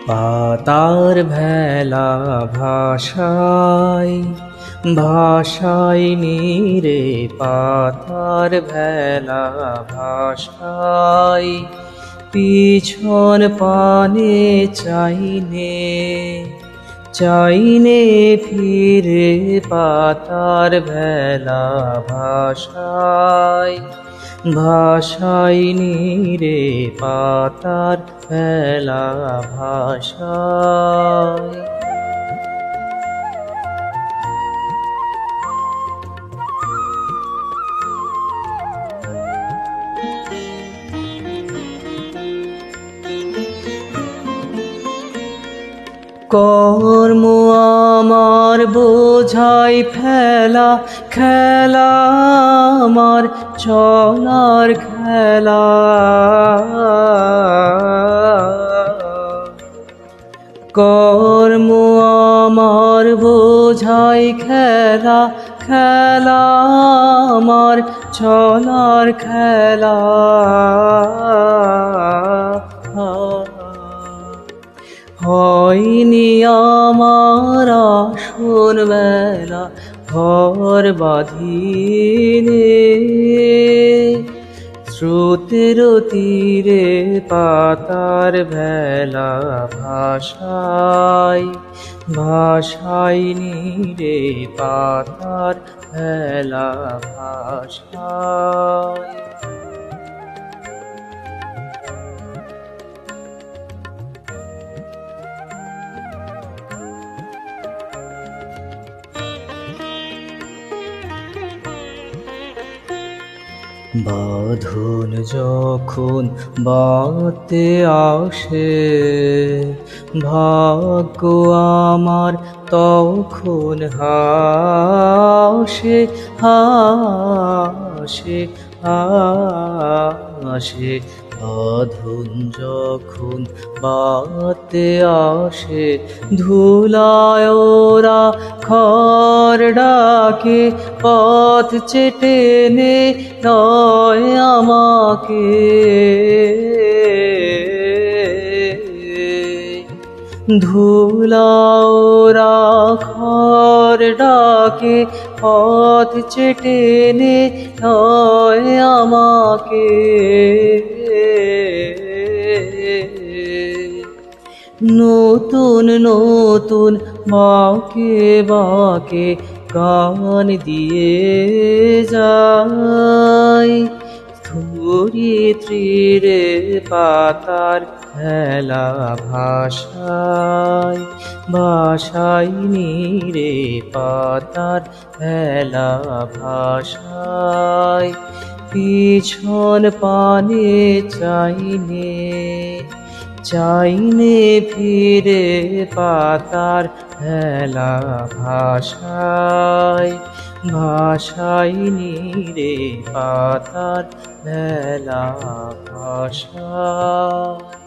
পাতার ভেলা ভাষায় ভাষায় নীরে পাতার ভেলা ভাষায় পিছন পানে চাইনে চাইনে ফিরে পাতার ভেলা ভাষায় ভাষায় নীরে পাতার ভেলা ভাষায় কর্ম আমার বোঝাই ফেলা খেলা আমার চলার খেলা কর্ম আমার বোঝাই খেলা খেলা আমার চলার খেলা হয়নি আমার আসন বেলা ঘর বাঁধিনে স্রোতের তীরে পাতার ভেলা ভাষায় ভাষায় নীরে পাতার ভেলা ভাষায় বাঁধন যখন বাতে আসে ভাগ্য আমার তখন হাসে হাসে হাসে বাঁধন যখন বাতে আসে ধুলায় ওরা খড় ডাকে পথ চেটে নে নয় আমাকে ধুলা ওরা খড় ডাকে পথ চেটে নে নয় আমাকে নতুন নতুন বাঁকে বাঁকে গান দিয়ে যায় ধরিত্রীরে পাতার ভেলা ভাষায় ভাষায় নীরে পাতার ভেলা ভাষায় পিছন পানে চাইনে চাইনে ফিরে পাতার ভেলা ভাষায় ভাষায় নীরে পাতার ভেলা ভাষায়।